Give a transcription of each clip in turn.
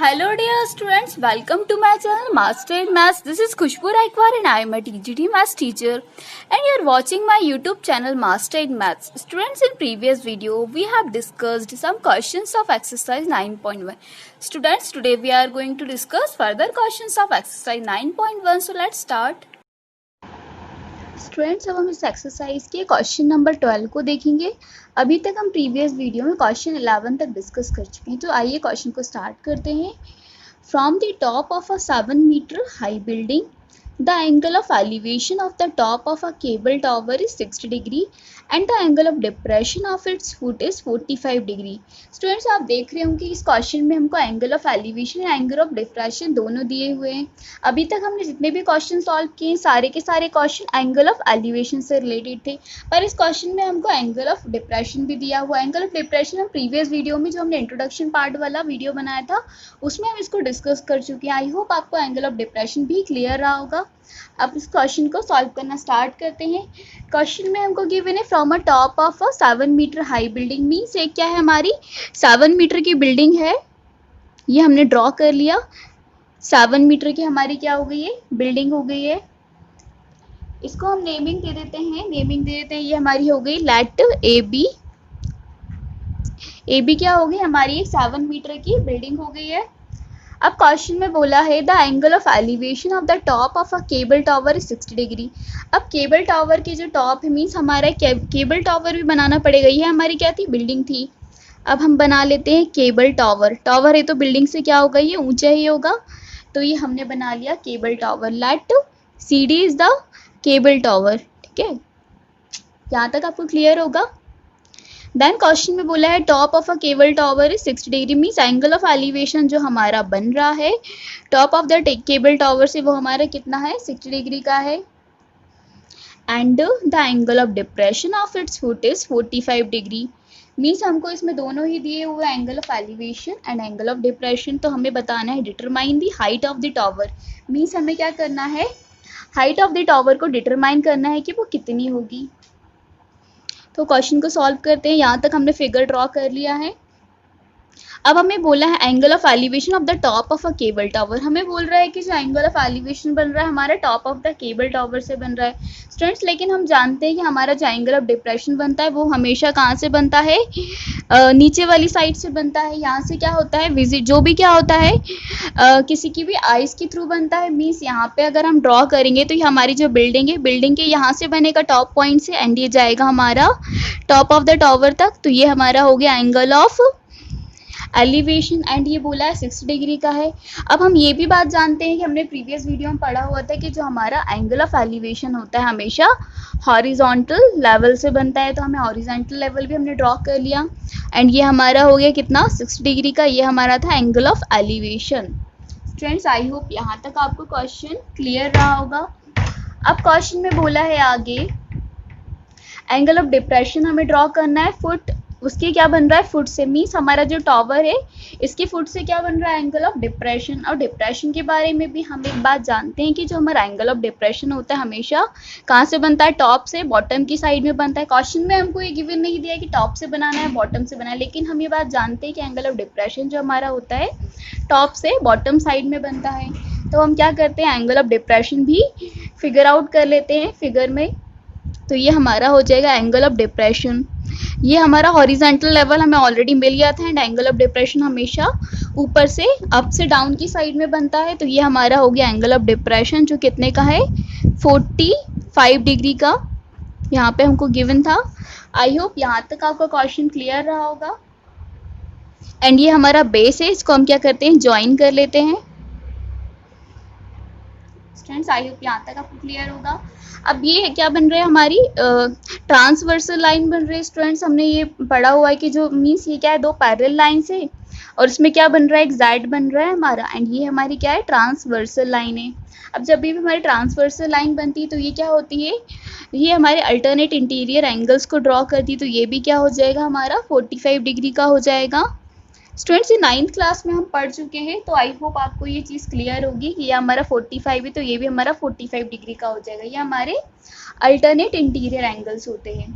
Hello dear students, welcome to my channel Master in Maths. This is Khushbu Raikwar and I am a TGT Maths teacher and you are watching my YouTube channel Master in Maths. Students, in previous video we have discussed some questions of exercise 9.1. Students, today we are going to discuss further questions of exercise 9.1. So let's start. Students, अब हम इस exercise के question number 12 को देखेंगे। अभी तक हम previous video में क्वेश्चन 11 तक डिस्कस कर चुके हैं, तो आइए क्वेश्चन को स्टार्ट करते हैं। From the top of a 7 metre high building the angle of elevation of the top of a cable tower is 60 degree and the angle of depression of its foot is 45 degree. Students, आप देख रहे होंगे इस question में हमको angle of elevation या angle of depression दोनों दिए हुए हैं। अभी तक हमने जितने भी क्वेश्चन सॉल्व किए सारे के सारे क्वेश्चन एंगल ऑफ एलिवेशन से रिलेटेड थे, पर इस क्वेश्चन में हमको एंगल ऑफ डिप्रेशन भी दिया हुआ है। एंगल ऑफ डिप्रेशन हम प्रीवियस वीडियो में जो हमने इंट्रोडक्शन पार्ट वाला वीडियो बनाया था उसमें हम इसको डिस्कस कर चुके हैं। आई होप आपको एंगल ऑफ डिप्रेशन भी क्लियर रहा होगा। अब इस क्वेश्चन को सॉल्व करना स्टार्ट करते हैं। क्वेश्चन में हमको गिवन है from a top of a 7 metre high building, means एक क्या है, हमारी 7 मीटर की बिल्डिंग है, ये हमने ड्रॉ कर लिया। 7 मीटर की हमारी क्या हो गई है, बिल्डिंग हो गई है। इसको हम नेमिंग दे देते हैं, ये हमारी हो गई let A B. A B क्या हो गई, हमारी एक 7 मीटर की बिल्डिंग हो गई है। अब क्वेश्चन में बोला है the angle of elevation of the top of a cable tower is 60 degree. अब केबल टावर की जो टॉप है, मीन्स हमारा केबल टावर भी बनाना पड़ेगा। ये हमारी क्या थी, बिल्डिंग थी। अब हम बना लेते हैं केबल टावर। टावर है तो बिल्डिंग से क्या होगा, ये ऊंचा ही होगा, तो ये हमने बना लिया cable tower. Let C D is the cable tower. ठीक है, यहाँ तक आपको क्लियर होगा। देन क्वेश्चन में बोला है top of a cable tower is 60 degree, means angle of elevation जो हमारा बन रहा है top of the cable tower से वो हमारा कितना है, 60 डिग्री का है। And the angle of depression of its foot is 45 degree, means हमको इसमें दोनों ही दिए हुए angle of elevation and angle of depression. तो हमें बताना है determine the height of the tower, means हमें क्या करना है, हाइट ऑफ द टावर को डिटरमाइन करना है कि वो कितनी होगी। तो क्वेश्चन को सॉल्व करते हैं। यहाँ तक हमने फिगर ड्रॉ कर लिया है। अब हमें बोला है angle of elevation of the top of a cable tower. हमें बोल रहा है कि जो एंगल ऑफ एलिवेशन बन रहा है हमारा top of the cable tower से बन रहा है स्टूडेंट्स, लेकिन हम जानते हैं कि हमारा जो एंगल ऑफ डिप्रेशन बनता है वो हमेशा कहाँ से बनता है, नीचे वाली साइड से बनता है। यहाँ से क्या होता है, विजिट जो भी क्या होता है किसी की भी आइस के थ्रू बनता है। मीन्स यहाँ पे अगर हम ड्रॉ करेंगे तो ये हमारी जो बिल्डिंग है, बिल्डिंग के यहाँ से बनेगा टॉप पॉइंट से एंड ये जाएगा हमारा टॉप ऑफ द टावर तक। तो ये हमारा हो गया एंगल ऑफ एलिवेशन एंड ये बोला है 60 डिग्री का है। अब हम ये भी बात जानते हैं कि हमने प्रीवियस वीडियो में पढ़ा हुआ था कि जो हमारा एंगल ऑफ एलिवेशन होता है हमेशा हॉरिजॉन्टल लेवल से बनता है, तो हमें हॉरिजॉन्टल लेवल भी हमने ड्रॉ कर लिया एंड ये हमारा हो गया कितना, 60 डिग्री का। ये हमारा था angle of elevation. Students, I hope यहाँ तक आपको क्वेश्चन क्लियर रहा होगा। अब क्वेश्चन में बोला है आगे एंगल ऑफ डिप्रेशन हमें ड्रॉ करना है फुट, उसके क्या बन रहा है, फुट से, मीन्स हमारा जो टावर है इसके फुट से क्या बन रहा है, एंगल ऑफ डिप्रेशन। और डिप्रेशन के बारे में भी हम एक बात जानते हैं कि जो हमारा एंगल ऑफ डिप्रेशन होता है हमेशा कहाँ से बनता है, टॉप से बॉटम की साइड में बनता है। क्वेश्चन में हमको ये गिवन नहीं दिया कि टॉप से बनाना है बॉटम से बनाना है, लेकिन हम ये बात जानते हैं कि एंगल ऑफ डिप्रेशन जो हमारा होता है टॉप से बॉटम साइड में बनता है। तो हम क्या करते हैं, एंगल ऑफ डिप्रेशन भी फिगर आउट कर लेते हैं फिगर में। तो ये हमारा हो जाएगा एंगल ऑफ डिप्रेशन। ये हमारा हॉरिजॉन्टल लेवल हमें ऑलरेडी मिल गया था एंड एंगल ऑफ डिप्रेशन हमेशा ऊपर से अप से डाउन की साइड में बनता है। तो ये हमारा हो गया एंगल ऑफ डिप्रेशन जो कितने का है, 45 डिग्री का यहाँ पे हमको गिवन था। आई होप यहाँ तक आपका क्वेश्चन क्लियर रहा होगा। एंड ये हमारा बेस है, इसको हम क्या करते हैं, ज्वाइन कर लेते हैं। स्टूडेंट्स, आई होप यहाँ तक आपको क्लियर होगा। अब ये क्या बन रहा है, हमारी ट्रांसवर्सल लाइन बन रही है। स्टूडेंट्स, हमने ये पढ़ा हुआ है कि जो मीन्स ये क्या है, दो पैरेलल लाइन है और इसमें क्या बन रहा है, एक जेड बन रहा है हमारा एंड ये हमारी क्या है, ट्रांसवर्सल लाइन है। अब जब भी हमारी ट्रांसवर्सल लाइन बनती है तो ये क्या होती है, ये हमारे अल्टरनेट इंटीरियर एंगल्स को ड्रॉ करती है। तो ये भी क्या हो जाएगा, हमारा 45 डिग्री का हो जाएगा। स्टूडेंट्स, ये 9th क्लास में हम पढ़ चुके हैं, तो आई होप आपको ये चीज़ क्लियर होगी कि ये हमारा 45 है तो ये भी हमारा 45 डिग्री का हो जाएगा। ये हमारे अल्टरनेट इंटीरियर एंगल्स होते हैं।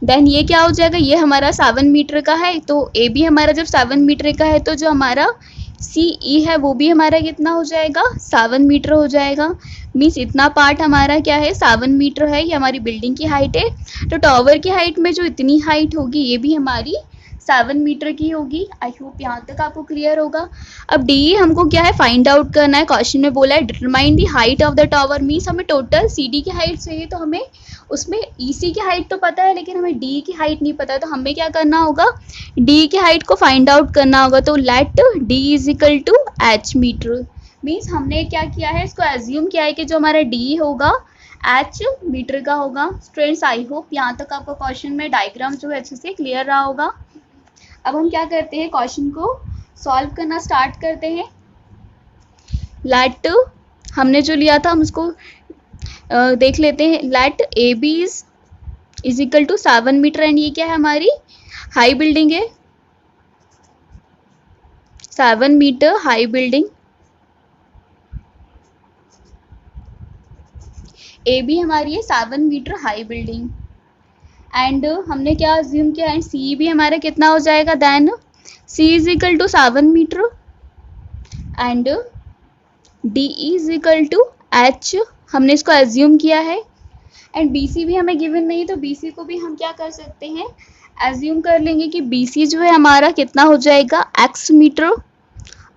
देन ये क्या हो जाएगा, ये हमारा 7 मीटर का है, तो ए बी हमारा जब 7 मीटर का है तो जो हमारा CE है वो भी हमारा कितना हो जाएगा 7 मीटर हो जाएगा। मीन्स इतना पार्ट हमारा क्या है 7 मीटर है, ये हमारी बिल्डिंग की हाइट है। तो टॉवर की हाइट में जो इतनी हाइट होगी ये भी हमारी 7 मीटर की होगी। आई होप यहाँ तक आपको क्लियर होगा। अब डी हमको क्या है फाइंड आउट करना है। क्वेश्चन में बोला है determine the height of the tower. Means हमें टोटल CD की हाइट चाहिए, तो हमें उसमें EC की हाइट तो पता है लेकिन हमें D की हाइट नहीं पता है। तो हमें क्या करना होगा, D की हाइट को फाइंड आउट करना होगा। तो let D is equal to H metre. Means हमने क्या किया है, इसको एज्यूम किया है कि जो हमारा D होगा H मीटर का होगा। स्टूडेंट्स आई होप यहाँ तक आपको क्वेश्चन में डायग्राम जो है अच्छे से क्लियर रहा होगा। अब हम क्या करते हैं, क्वेश्चन को सॉल्व करना स्टार्ट करते हैं। लेट हमने जो लिया था हम उसको देख लेते हैं। Let AB is equal to 7 metre and ये क्या है हमारी हाई बिल्डिंग है, 7 मीटर हाई बिल्डिंग। AB हमारी है 7 मीटर हाई बिल्डिंग एंड हमने क्या अज्यूम किया है, CE भी हमारा कितना हो जाएगा, then C is equal to 7 metre and DE is equal to H हमने इसको एज्यूम किया है एंड BC भी हमें गिवन नहीं, तो BC को भी हम क्या कर सकते हैं, एज्यूम कर लेंगे कि BC जो है हमारा कितना हो जाएगा X मीटर।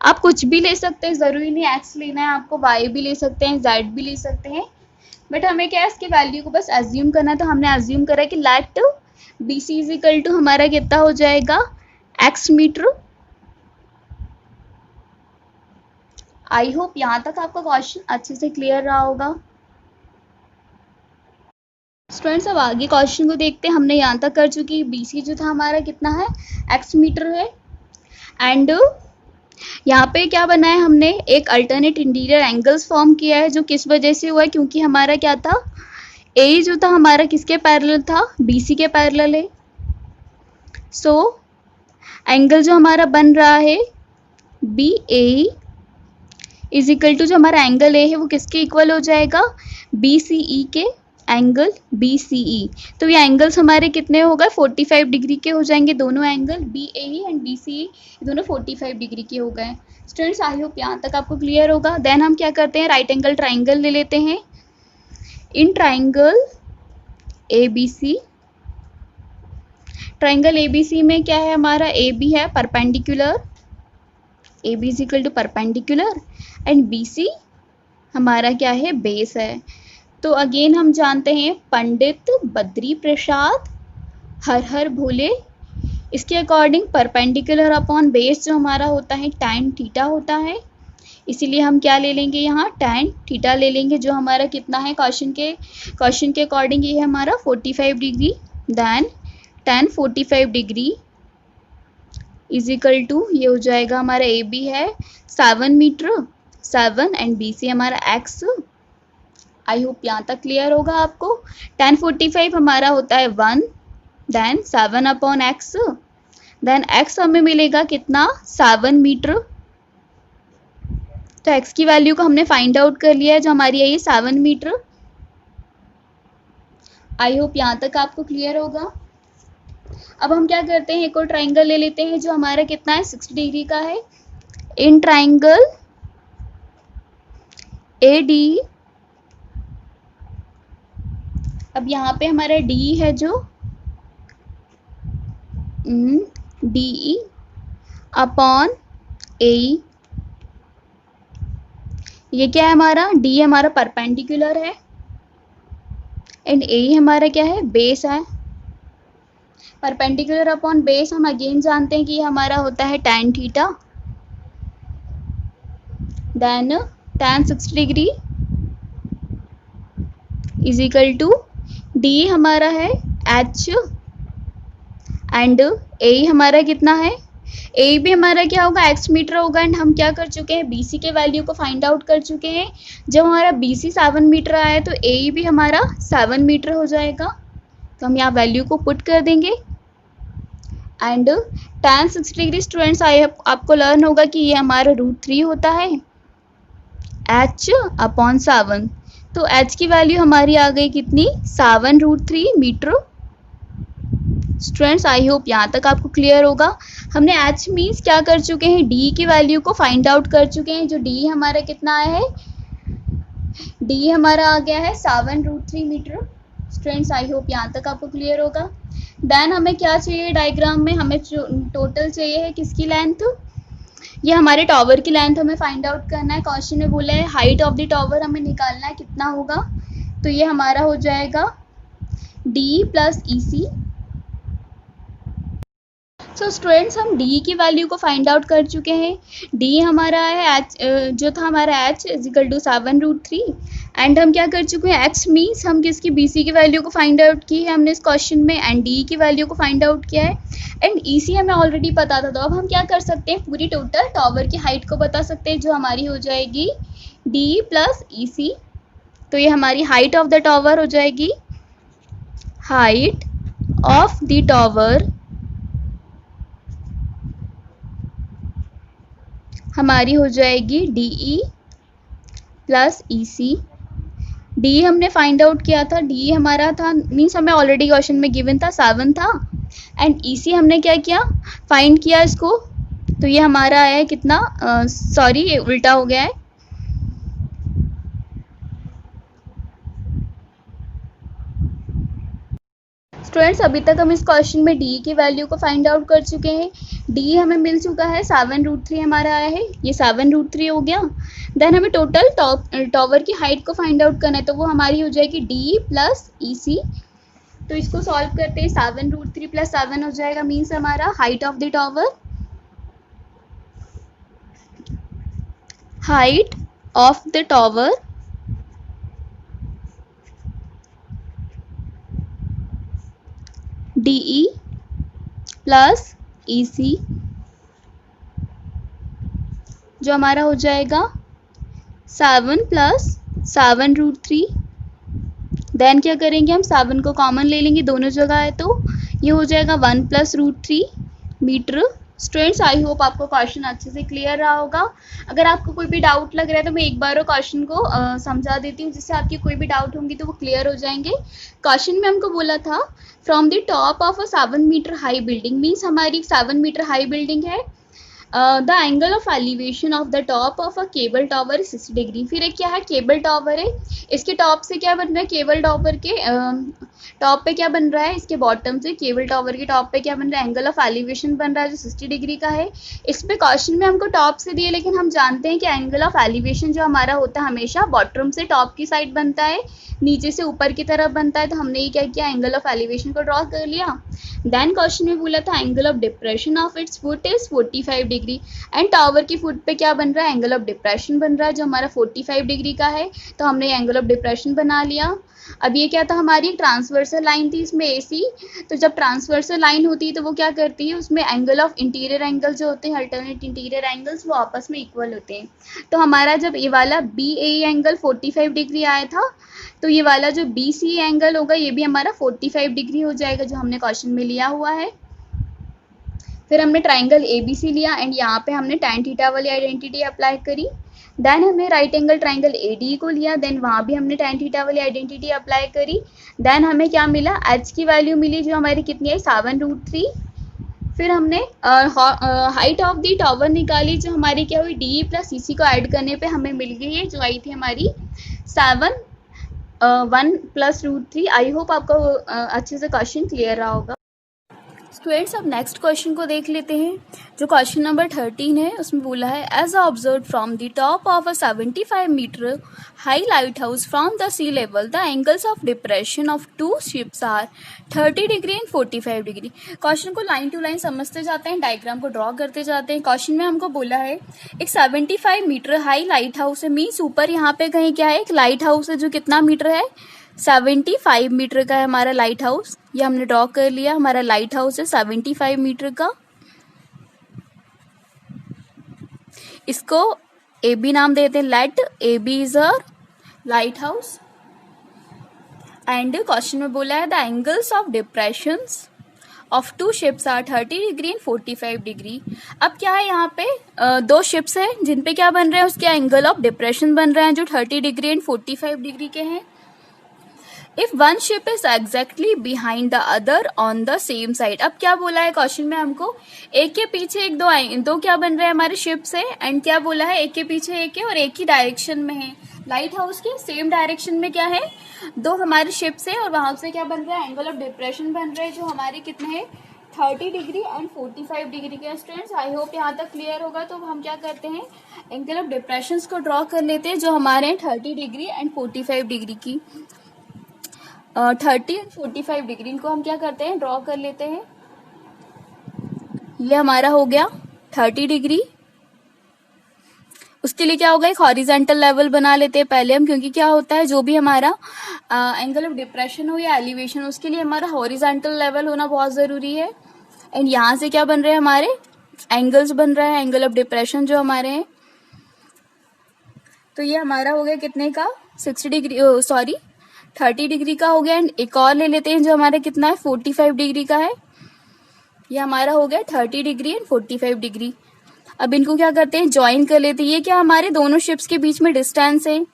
आप कुछ भी ले सकते हैं, ज़रूरी नहीं X लेना है आपको, Y भी ले सकते हैं, Z भी ले सकते हैं, बट हमें क्या है इसके वैल्यू को बस एज्यूम करना है। तो हमने एज्यूम करा कि let BC is equal to हमारा कितना हो जाएगा X मीटर। आई होप यहाँ तक आपका क्वेश्चन अच्छे से क्लियर रहा होगा। स्टूडेंट्स अब आगे क्वेश्चन को देखते हैं। हमने यहाँ तक कर चुकी, BC जो था हमारा कितना है X मीटर है एंड यहाँ पे क्या बना है, हमने एक अल्टरनेट इंटीरियर एंगल्स फॉर्म किया है, जो किस वजह से हुआ है, क्योंकि हमारा क्या था A जो था हमारा किसके पैरेलल था, BC के पैरेलल है। सो एंगल जो हमारा बन रहा है BAE इज इक्वल टू जो हमारा एंगल A है वो किसके इक्वल हो जाएगा, BCE के एंगल BCE। तो ये एंगल्स हमारे कितने हो गए 45 डिग्री के हो जाएंगे, दोनों एंगल BAE एंड BCE दोनों 45 डिग्री के हो गए। स्टूडेंट्स आई होप यहाँ तक आपको क्लियर होगा। देन हम क्या करते हैं, राइट एंगल ट्राइंगल ले लेते हैं। In triangle ABC, triangle ABC में क्या है हमारा, AB है perpendicular, AB is equal to perpendicular and BC हमारा क्या है बेस है। तो अगेन हम जानते हैं पंडित बद्री प्रसाद हर हर भोले, इसके अकॉर्डिंग परपेंडिकुलर अपॉन बेस जो हमारा होता है tan थीटा होता है, इसीलिए हम क्या ले लेंगे यहाँ tan थीटा ले लेंगे, जो हमारा कितना है क्वेश्चन के अकॉर्डिंग ये है हमारा 45 degree. Then tan 45 degree is equal to ये हो जाएगा हमारा AB है 7 मीटर 7 एंड BC हमारा X। आई होप यहाँ तक क्लियर होगा आपको। tan 45 हमारा होता है 1 then 7 upon X, then X हमें मिलेगा कितना 7 मीटर। तो X की वैल्यू को हमने फाइंड आउट कर लिया है, जो हमारी है ये 7 मीटर। आई होप यहाँ तक आपको क्लियर होगा। अब हम क्या करते हैं, एक और ट्राइंगल ले लेते हैं जो हमारा कितना है 60 डिग्री का है। इन ट्राइंगल AD, अब यहाँ पे हमारा D है जो DE अपॉन AE, ये क्या है हमारा D हमारा परपेंडिकुलर है एंड AE हमारा क्या है बेस है। परपेंडिकुलर अपॉन बेस हम अगेन जानते हैं कि ये हमारा होता है tan theta, then tan 60 degree is equal to D हमारा है H एंड AE हमारा कितना है, AE भी हमारा क्या होगा X मीटर होगा एंड हम क्या कर चुके हैं BC के वैल्यू को फाइंड आउट कर चुके हैं। जब हमारा BC 7 मीटर आया है तो AE भी हमारा 7 मीटर हो जाएगा, तो हम यहाँ वैल्यू को पुट कर देंगे एंड tan 60 डिग्री स्टूडेंट्स आपको लर्न होगा कि ये हमारा √3 होता है H अपॉन 7। तो H की वैल्यू हमारी आ गई कितनी 7 √3 मीटर। स्टूडेंट्स आई होप यहाँ तक आपको क्लियर होगा। हमने h मीन्स क्या कर चुके हैं, d की वैल्यू को फाइंड आउट कर चुके हैं। जो d हमारा कितना आया है, d हमारा आ गया है 7√3 मीटर। स्टूडेंट्स आई होप यहाँ तक आपको क्लियर होगा। देन हमें क्या चाहिए डायग्राम में, हमें टोटल चाहिए है किसकी लेंथ, ये हमारे टॉवर की लेंथ हमें फाइंड आउट करना है। क्वेश्चन में बोला है हाइट ऑफ द टॉवर हमें निकालना है, कितना होगा, तो ये हमारा हो जाएगा d plus EC। So students हम d की वैल्यू को फाइंड आउट कर चुके हैं। d हमारा है h, जो था हमारा h इजिकल टू 7√3 एंड हम क्या कर चुके हैं, x मीन्स हम किसकी BC की वैल्यू को फाइंड आउट की है हमने इस क्वेश्चन में, एंड d की वैल्यू को फाइंड आउट किया है, एंड EC हमें ऑलरेडी पता था। तो अब हम क्या कर सकते हैं, पूरी टोटल टॉवर की हाइट को बता सकते हैं, जो हमारी हो जाएगी d प्लस EC। तो ये हमारी हाइट ऑफ द टॉवर हो जाएगी, हाइट ऑफ द टॉवर हमारी हो जाएगी DE प्लस EC। D हमने फाइंड आउट किया था, D हमारा था मीन्स हमें ऑलरेडी क्वेश्चन में गिवन था 7 था, एंड EC हमने क्या किया, फाइंड किया इसको। तो ये हमारा है कितना, सॉरी ये उल्टा हो गया है, स्टूडेंट्स अभी तक हम इस क्वेश्चन में d की वैल्यू को फाइंड आउट कर चुके हैं। d हमें मिल चुका है 7√3 हमारा आया है, ये 7√3 हो गया। देन हमें टोटल टॉवर की हाइट को फाइंड आउट करना है, तो वो हमारी हो जाएगी d प्लस EC। तो इसको सॉल्व करते हैं, 7√3 प्लस 7 हो जाएगा, मीन्स हमारा height of the tower, height of the tower DE plus EC, जो हमारा हो जाएगा 7 प्लस 7√3। देन क्या करेंगे, हम 7 को कॉमन ले लेंगे, दोनों जगह है, तो ये हो जाएगा 1 plus √3 metre. Students I hope आपको क्वेश्चन अच्छे से क्लियर रहा होगा। अगर आपको कोई भी डाउट लग रहा है तो मैं एक बार क्वेश्चन को समझा देती हूँ, जिससे आपकी कोई भी डाउट होंगी तो वो क्लियर हो जाएंगे। क्वेश्चन में हमको बोला था from the top of a 7 metre high building, means हमारी 7 मीटर हाई बिल्डिंग है, the angle of elevation of the top of a cable tower 60 degree. फिर एक क्या है, केबल टावर है, इसके टॉप से क्या बन रहा है, केबल टावर के टॉप पे क्या बन रहा है, इसके बॉटम से केबल टावर के टॉप पे क्या बन रहा है, एंगल ऑफ एलिवेशन बन रहा है जो 60 डिग्री का है। इस पे क्वेश्चन में हमको टॉप से दिए, लेकिन हम जानते हैं कि एंगल ऑफ एलिवेशन जो हमारा होता है हमेशा बॉटम से टॉप की साइड बनता है, नीचे से ऊपर की तरफ बनता है। तो हमने ये क्या किया, एंगल ऑफ एलिवेशन को ड्रॉ कर लिया। देन क्वेश्चन में बोला था angle of depression of its foot is 45 degree, and tower की फुट पे क्या बन रहा है, एंगल ऑफ डिप्रेशन बन रहा है जो हमारा 45 डिग्री का है। तो हमने एंगल ऑफ डिप्रेशन बना लिया। अब ये क्या था, हमारी ट्रांसवर्सल लाइन थी इसमें AC। तो जब ट्रांसवर्सल लाइन होती है तो वो क्या करती है, उसमें एंगल ऑफ इंटीरियर एंगल जो होते हैं, अल्टरनेट इंटीरियर एंगल्स, वो आपस में इक्वल होते हैं। तो हमारा जब ये वाला BAE एंगल 45 डिग्री आया था, तो ये वाला जो BC एंगल होगा ये भी हमारा 45 डिग्री हो जाएगा, जो हमने क्वेश्चन में लिया हुआ है। फिर हमने ट्राइंगल ABC लिया, एंड यहाँ पे हमने tan थीटा वाली आइडेंटिटी अप्लाई करी। देन हमने राइट एंगल ट्राइंगल AD को लिया, देन वहाँ भी हमने tan थीटा वाली आइडेंटिटी अप्लाई करी। देन हमें क्या मिला, H की वैल्यू मिली जो हमारी कितनी है, 7√3। फिर हमने हाइट ऑफ दी टावर निकाली, जो हमारी क्या हुई, DE प्लस EC को ऐड करने पे हमें मिल गई है, जो आई थी हमारी 1 प्लस √3। आई होप आपको अच्छे से क्वेश्चन क्लियर रहा होगा। स्टूडेंट्स अब नेक्स्ट क्वेश्चन को देख लेते हैं, जो क्वेश्चन नंबर 13 है। उसमें बोला है as observe from the top of a 75 metre high light house from the sea level the angles of depression of two ships are 30 degree and 45 degree. Question को लाइन टू लाइन समझते जाते हैं, diagram को draw करते जाते हैं। Question में हमको बोला है एक 75 मीटर हाई लाइट हाउस है, मीन्स ऊपर यहाँ पे कहीं क्या है, एक लाइट हाउस है जो कितना मीटर है, 75 मीटर का है हमारा लाइट हाउस। ये हमने ड्रॉ कर लिया, हमारा लाइट हाउस है 75 मीटर का। इसको AB नाम देते हैं, let AB is a light house. And question में बोला है the angles of depressions of two ships are 30 degree and 45 degree. अब क्या है, यहाँ पे दो शिप्स है जिन पे क्या बन रहे हैं, उसके एंगल ऑफ डिप्रेशन बन रहे हैं जो 30 डिग्री एंड 45 डिग्री के हैं। If one ship is exactly behind the other on the same side. अब क्या बोला है क्वेश्चन में हमको, एक के पीछे एक दो क्या बन रहे हैं हमारे शिप से, एंड क्या बोला है एक के पीछे एक है और एक ही डायरेक्शन में है। लाइट हाउस के सेम डायरेक्शन में क्या है, दो हमारे शिप से, और वहां से क्या बन रहा है, एंगल ऑफ डिप्रेशन बन रहे हैं जो हमारे कितने हैं 30 डिग्री एंड 45 डिग्री के। स्टूडेंट्स आई होप यहाँ तक क्लियर होगा। तो हम क्या करते हैं, एंगल ऑफ डिप्रेशन को ड्रॉ कर लेते हैं जो हमारे 30 डिग्री एंड 45 डिग्री की। 30 एंड 45 डिग्री इनको हम क्या करते हैं, ड्रॉ कर लेते हैं। ये हमारा हो गया 30 डिग्री। उसके लिए क्या होगा, एक हॉरिजेंटल लेवल बना लेते हैं पहले हम, क्योंकि क्या होता है जो भी हमारा एंगल ऑफ डिप्रेशन हो या एलिवेशन हो उसके लिए हमारा हॉरिजेंटल लेवल होना बहुत जरूरी है। एंड यहाँ से क्या बन रहे हैं हमारे एंगल्स बन रहा है, एंगल ऑफ डिप्रेशन जो हमारे हैं। तो ये हमारा हो गया कितने का 60 डिग्री, सॉरी 30 डिग्री का हो गया। एंड एक और ले लेते हैं जो हमारा कितना है 45 डिग्री का है। ये हमारा हो गया 30 डिग्री एंड 45 डिग्री। अब इनको क्या करते हैं, ज्वाइन कर लेते हैं। ये क्या हमारे दोनों शिप्स के बीच में डिस्टेंस है,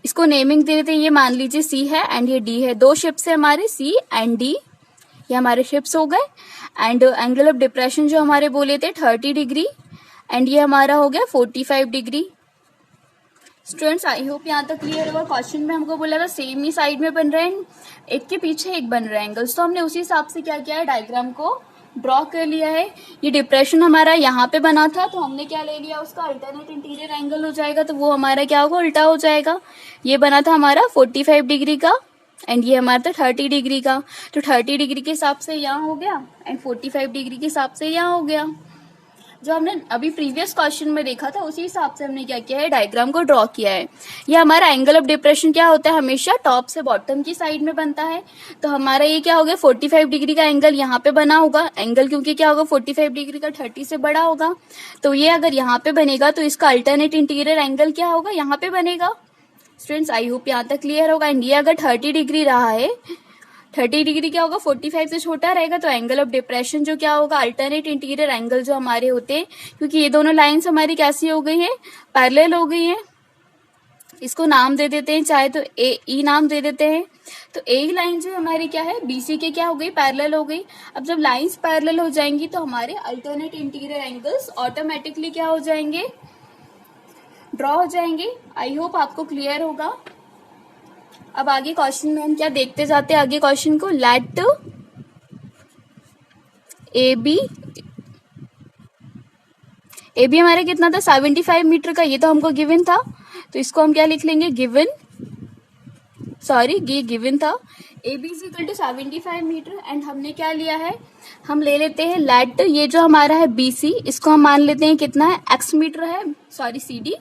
इसको नेमिंग दे देते हैं। ये मान लीजिए सी है एंड ये डी है, दो शिप्स है हमारे सी एंड डी, ये हमारे शिप्स हो गए। एंड एंगल ऑफ डिप्रेशन जो हमारे बोले थे 30 डिग्री एंड ये हमारा हो गया 45 डिग्री। स्टूडेंट्स आई होप यहाँ तक क्लियर होगा। क्वेश्चन में हमको बोला था सेम ही साइड में बन रहे हैं, एक के पीछे एक बन रहे हैं एंगल्स, तो हमने उसी हिसाब से क्या किया है, डायग्राम को ड्रॉ कर लिया है। ये डिप्रेशन हमारा यहाँ पे बना था तो हमने क्या ले लिया, उसका अल्टरनेट इंटीरियर एंगल हो जाएगा, तो वो हमारा क्या होगा, उल्टा हो जाएगा। ये बना था हमारा 45 डिग्री का एंड ये हमारा था 30 डिग्री का, तो 30 डिग्री के हिसाब से यहाँ हो गया एंड 45 डिग्री के हिसाब से यहाँ हो गया। जो हमने अभी प्रीवियस क्वेश्चन में देखा था उसी हिसाब से हमने क्या किया है, डायग्राम को ड्रॉ किया है। ये हमारा एंगल ऑफ डिप्रेशन क्या होता है, हमेशा टॉप से बॉटम की साइड में बनता है। तो हमारा ये क्या हो गया 45 डिग्री का एंगल यहाँ पे बना होगा, एंगल क्योंकि क्या होगा 45 डिग्री का 30 से बड़ा होगा, तो ये अगर यहाँ पे बनेगा तो इसका अल्टरनेट इंटीरियर एंगल क्या होगा, यहाँ पे बनेगा। स्टूडेंट्स आई होप यहाँ तक क्लियर होगा। एंड ये अगर 30 डिग्री रहा है, 30 डिग्री क्या होगा 45 से छोटा रहेगा, तो एंगल ऑफ डिप्रेशन जो क्या होगा, अल्टरनेट इंटीरियर एंगल जो हमारे होते हैं, क्योंकि ये दोनों लाइंस हमारी कैसी हो गई हैं, पैरेलल हो गई हैं। इसको नाम दे देते हैं, चाहे तो ए ई नाम दे देते हैं। तो एक लाइन जो हमारी क्या है बीसी के क्या हो गई, पैरेलल हो गई। अब जब लाइंस पैरेलल हो जाएंगी तो हमारे अल्टरनेट इंटीरियर एंगल्स ऑटोमेटिकली क्या हो जाएंगे, ड्रॉ हो जाएंगे। आई होप आपको क्लियर होगा। अब आगे क्वेश्चन में हम क्या देखते जाते हैं, आगे क्वेश्चन को, लेट ए बी हमारा कितना था 75 मीटर का, ये तो हमको गिवन था, तो इसको हम क्या लिख लेंगे, गिवन, सॉरी ये गिवन था। A B is equal to 75 metre and हमने क्या लिया है, हम ले लेते हैं लेट, ये जो हमारा है बी सी, इसको हम मान लेते हैं कितना है एक्स मीटर है, sorry C D,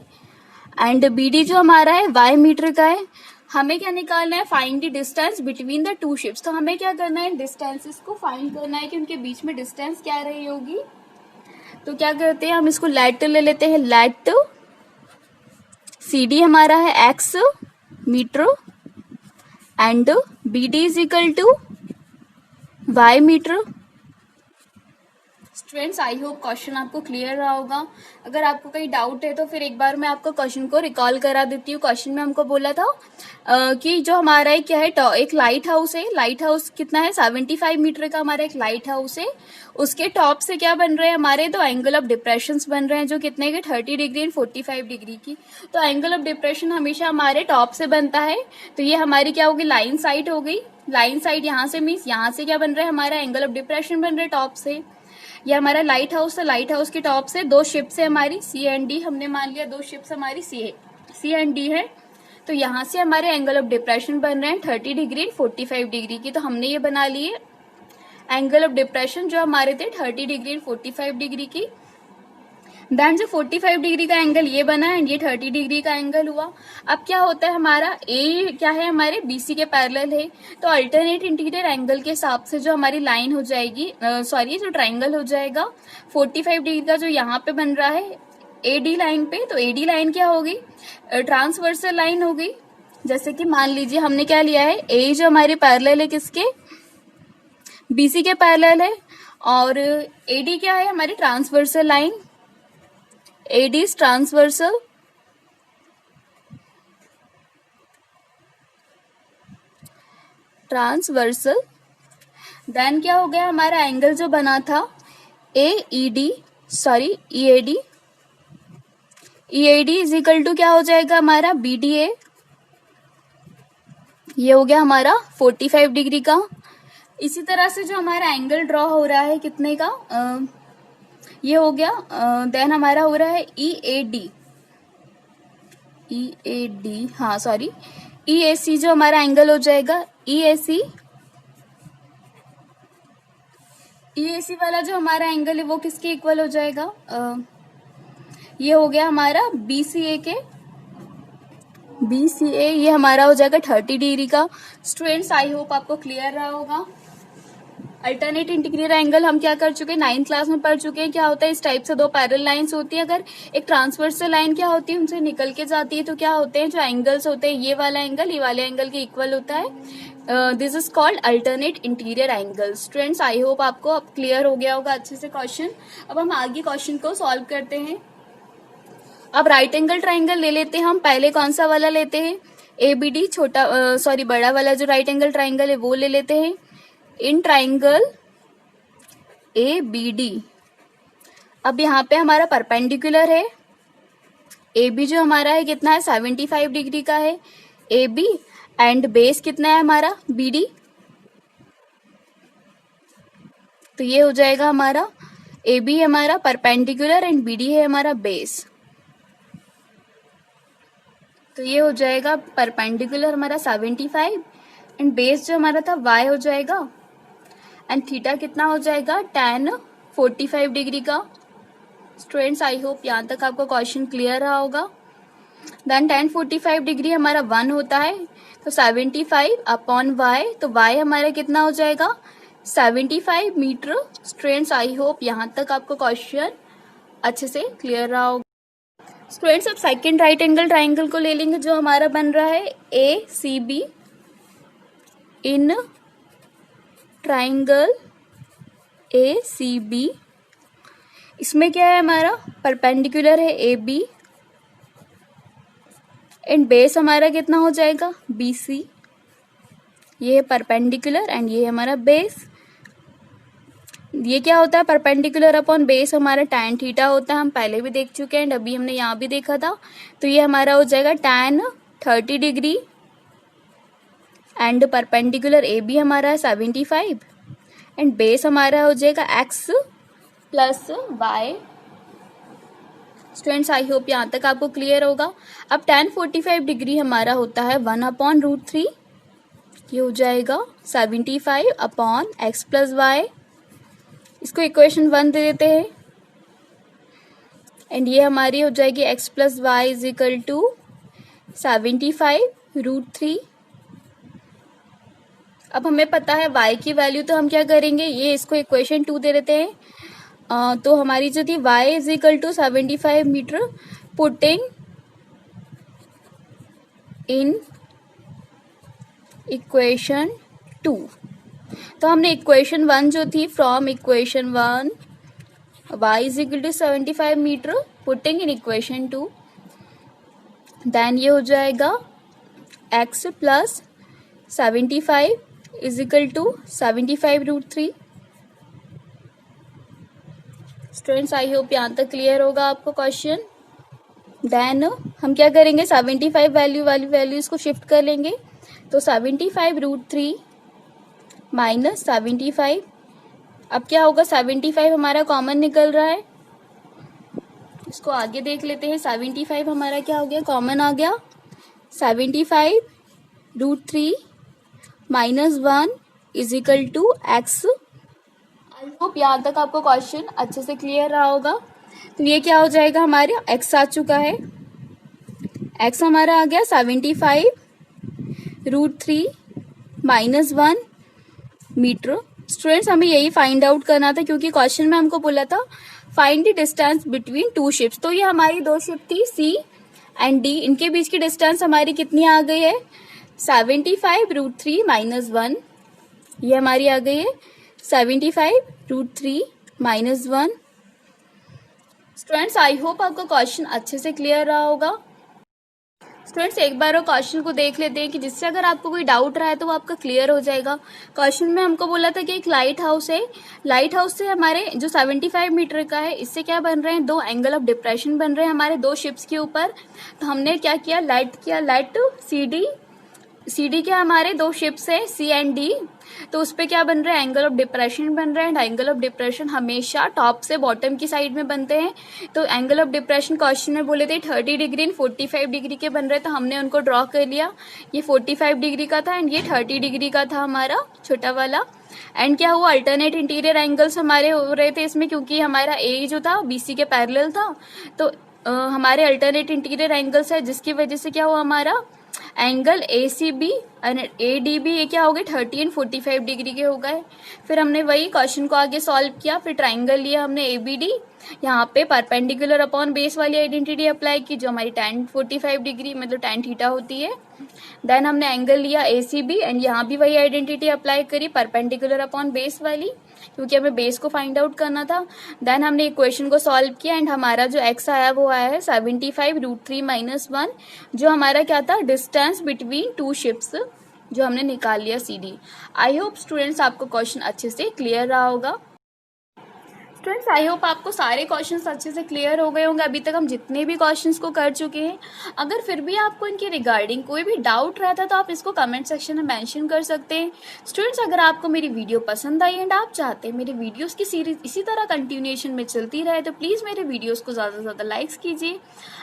and B D जो हमारा है वाई मीटर का है। हमें क्या निकालना है, find the distance between the two ships. तो हमें क्या करना है, डिस्टेंसेस को फाइंड करना है कि उनके बीच में डिस्टेंस क्या रही होगी। तो क्या करते हैं, हम इसको लेट ले लेते हैं, लेट सी डी हमारा है x metre and B D is equal to y metre. Students I hope question आपको क्लियर रहा होगा। अगर आपको कहीं डाउट है तो फिर एक बार मैं आपको क्वेश्चन को रिकॉल करा देती हूँ। क्वेश्चन में हमको बोला था कि जो हमारा एक क्या है, एक लाइट हाउस है, लाइट हाउस कितना है 75 मीटर का हमारा एक लाइट हाउस है। उसके टॉप से क्या बन रहे हैं हमारे, दो एंगल ऑफ डिप्रेशन बन रहे हैं जो कितने के 30 डिग्री एंड 45 डिग्री की। तो एंगल ऑफ डिप्रेशन हमेशा हमारे टॉप से बनता है, तो ये हमारी क्या होगी, लाइन साइड हो गई। लाइन साइड यहाँ से मीन्स यहाँ से क्या बन रहा है हमारा एंगल ऑफ डिप्रेशन बन रहा है टॉप से। ये हमारा लाइट हाउस है, लाइट हाउस के टॉप से दो शिप्स है हमारी सी एंड डी, हमने मान लिया दो शिप्स हमारी सी एंड डी है। तो यहाँ से हमारे एंगल ऑफ डिप्रेशन बन रहे हैं 30 डिग्री 45 डिग्री की। तो हमने ये बना लिए एंगल ऑफ डिप्रेशन जो हमारे थे 30 डिग्री 45 डिग्री की। देन जो 45 डिग्री का एंगल ये बना एंड ये 30 डिग्री का एंगल हुआ। अब क्या होता है हमारा ए क्या है हमारे बीसी के पैरेलल है, तो अल्टरनेट इंटीरियर एंगल के हिसाब से जो हमारी लाइन हो जाएगी, सॉरी जो ट्राइंगल हो जाएगा 45 डिग्री का जो यहाँ पे बन रहा है एडी लाइन पे, तो एडी लाइन क्या होगी, ट्रांसवर्सल लाइन होगी। जैसे कि मान लीजिए हमने क्या लिया है, ए जो हमारे पैरेलल है किसके, बीसी के पैरेलल है, और एडी क्या है हमारी transversal line, AD is transversal transversal. Then क्या हो गया हमारा एंगल जो बना था EAD इज इक्वल टू क्या हो जाएगा हमारा BDA। ये हो गया हमारा 45 डिग्री का। इसी तरह से जो हमारा एंगल ड्रॉ हो रहा है कितने का, ये हो गया। देन हमारा हो रहा है EAD, हाँ सॉरी, EAC जो हमारा एंगल हो जाएगा EAC वाला जो हमारा एंगल है वो किसके इक्वल हो जाएगा, ये हो गया हमारा BCA, ये हमारा हो जाएगा 30 डिग्री का। स्टूडेंट्स आई होप आपको क्लियर रहा होगा। अल्टरनेट इंटीग्रल एंगल हम क्या कर चुके हैं, 9th क्लास में पढ़ चुके हैं। क्या होता है, इस टाइप से दो पैरेलल लाइंस होती है, अगर एक ट्रांसवर्सल लाइन क्या होती है उनसे निकल के जाती है तो क्या होते हैं जो एंगल्स होते हैं, ये वाला एंगल ये वाले एंगल के इक्वल होता है। This is called alternate interior angle. Students I hope आपको अब क्लियर हो गया होगा अच्छे से क्वेश्चन। अब हम आगे क्वेश्चन को सॉल्व करते हैं। अब राइट एंगल ट्राइंगल ले लेते हैं हम। पहले कौन सा वाला लेते हैं, ABD बड़ा वाला जो राइट एंगल ट्राइंगल है वो ले लेते हैं। इन ट्राइंगल ABD, अब यहाँ पे हमारा परपेंडिकुलर है। AB जो हमारा है कितना है, 75 डिग्री का है AB, एंड बेस कितना है हमारा BD। तो ये हो जाएगा हमारा AB हमारा परपेंडिकुलर एंड BD है हमारा बेस। तो ये हो जाएगा परपेंडिकुलर हमारा 75 एंड बेस जो हमारा था Y हो जाएगा, एंड थीटा कितना हो जाएगा tan 45 डिग्री का। स्टूडेंट्स आई होप यहाँ तक आपको क्वेश्चन क्लियर रहा होगा। देन tan 45 डिग्री हमारा 1 होता है, तो 75 अपॉन Y, तो Y हमारा कितना हो जाएगा 75 मीटर। स्टूडेंट्स आई होप यहाँ तक आपको क्वेश्चन अच्छे से क्लियर रहा होगा। स्टूडेंट्स अब सेकंड राइट एंगल ट्राइंगल को ले लेंगे जो हमारा बन रहा है ACB। इन ट्राइंगल ACB, इसमें क्या है हमारा परपेंडिकुलर है AB एंड बेस हमारा कितना हो जाएगा BC। ये है परपेंडिकुलर एंड ये है हमारा बेस। ये क्या होता है, परपेंडिकुलर अपॉन बेस हमारा tan थीटा होता है, हम पहले भी देख चुके हैं, अभी हमने यहाँ भी देखा था। तो ये हमारा हो जाएगा tan 30 degree and perpendicular AB हमारा है 75 एंड बेस हमारा हो जाएगा x plus y। Students I hope यहाँ तक आपको क्लियर होगा। अब tan 45 डिग्री हमारा होता है 1/√3, ये हो जाएगा 75 अपॉन x प्लस y। इसको इक्वेशन 1 दे देते हैं एंड ये हमारी हो जाएगी x plus y is equal to 75√3। अब हमें पता है y की वैल्यू, तो हम क्या करेंगे, ये इसको इक्वेशन 2 दे देते हैं। तो हमारी जो थी y is equal to 75 metre, putting in equation 2। तो हमने इक्वेशन 1 जो थी, from equation 1 y is equal to 75 metre putting in equation 2, then ये हो जाएगा x plus 75 is equal to 75√3। Students I hope यहाँ तक क्लियर होगा आपको क्वेश्चन। देन हम क्या करेंगे, 75 वैल्यू वाली वैल्यू इसको शिफ्ट कर लेंगे, तो 75√3 माइनस 75। अब क्या होगा, 75 हमारा कॉमन निकल रहा है, इसको आगे देख लेते हैं। 75 हमारा क्या हो गया, कॉमन आ गया। 75√3 minus 1 is equal to x। I hope यहाँ तक आपको क्वेश्चन अच्छे से क्लियर रहा होगा। तो ये क्या हो जाएगा, हमारे x आ चुका है, x हमारा आ गया 75√3 माइनस 1 मीटर। स्टूडेंट्स हमें यही फाइंड आउट करना था, क्योंकि क्वेश्चन में हमको बोला था find the distance between two ships. तो ये हमारी दो शिप थी C एंड D, इनके बीच की डिस्टेंस हमारी कितनी आ गई है, 75√3 माइनस 1। ये हमारी आ गई है 75√3 माइनस 1। स्टूडेंट्स आई होप आपका क्वेश्चन अच्छे से क्लियर रहा होगा। स्टूडेंट्स एक बार वो क्वेश्चन को देख लेते हैं कि जिससे अगर आपको कोई डाउट रहा है तो वो आपका क्लियर हो जाएगा। क्वेश्चन में हमको बोला था कि एक लाइट हाउस है, लाइट हाउस से हमारे जो 75 मीटर का है, इससे क्या बन रहे हैं, 2 एंगल ऑफ डिप्रेशन बन रहे हैं हमारे 2 शिप्स के ऊपर। तो हमने क्या किया, लाइट सी डी के हमारे 2 शिप्स है सी एंड डी, तो उस पर क्या बन रहा है, एंगल ऑफ डिप्रेशन बन रहा है। एंड एंगल ऑफ डिप्रेशन हमेशा टॉप से बॉटम की साइड में बनते हैं। तो एंगल ऑफ डिप्रेशन क्वेश्चन में बोले थे 30 डिग्री एंड 45 डिग्री के बन रहे, तो हमने उनको ड्रॉ कर लिया। ये 45 डिग्री का था एंड ये 30 डिग्री का था हमारा छोटा वाला। एंड क्या हुआ, अल्टरनेट इंटीरियर एंगल्स हमारे हो रहे थे इसमें, क्योंकि हमारा ए जो था बीसी के पैरेलल था, तो हमारे अल्टरनेट इंटीरियर एंगल्स है, जिसकी वजह से क्या हुआ, हमारा एंगल ए सी बी और ए डी बी ये क्या हो गए 30 एंड 45 डिग्री के हो गए। फिर हमने वही क्वेश्चन को आगे सॉल्व किया। फिर ट्राइंगल लिया हमने ए बी डी, यहाँ पे परपेंडिकुलर अपॉन बेस वाली आइडेंटिटी अप्लाई की, जो हमारी tan 45 डिग्री मतलब tan थीटा होती है। देन हमने एंगल लिया ए सी बी एंड यहाँ भी वही आइडेंटिटी अप्लाई करी, परपेंडिकुलर अपॉन बेस वाली, क्योंकि हमें बेस को फाइंड आउट करना था। देन हमने इक्वेशन को सॉल्व किया एंड हमारा जो x आया वो आया है 75√3-1, जो हमारा क्या था, डिस्टेंस बिटवीन 2 शिप्स, जो हमने निकाल लिया C D. I hope students आपको क्वेश्चन अच्छे से क्लियर रहा होगा। स्टूडेंट्स आई होप आपको सारे क्वेश्चंस अच्छे से क्लियर हो गए होंगे। अभी तक हम जितने भी क्वेश्चंस को कर चुके हैं, अगर फिर भी आपको इनके रिगार्डिंग कोई भी डाउट रहता तो आप इसको कमेंट सेक्शन में मेंशन कर सकते हैं। स्टूडेंट्स अगर आपको मेरी वीडियो पसंद आई एंड आप चाहते हैं मेरे वीडियोस की सीरीज इसी तरह कंटिन्यूएशन में चलती रहे, तो प्लीज़ मेरे वीडियोज़ को ज़्यादा से ज़्यादा लाइक्स कीजिए,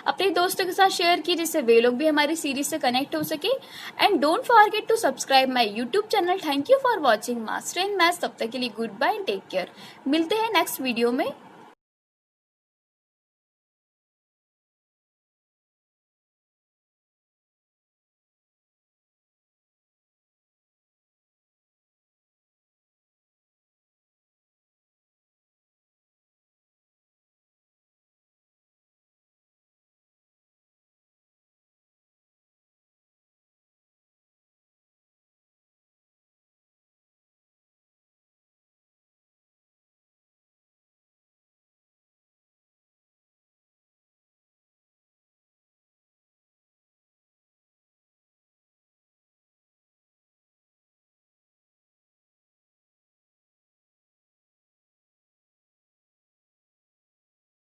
अपने दोस्तों के साथ शेयर कीजिए, जिससे वे लोग भी हमारी सीरीज से कनेक्ट हो सके। And don't forget to subscribe my YouTube channel. Thank you for watching master in maths. तब तक के लिए goodbye and take care. मिलते हैं नेक्स्ट वीडियो में।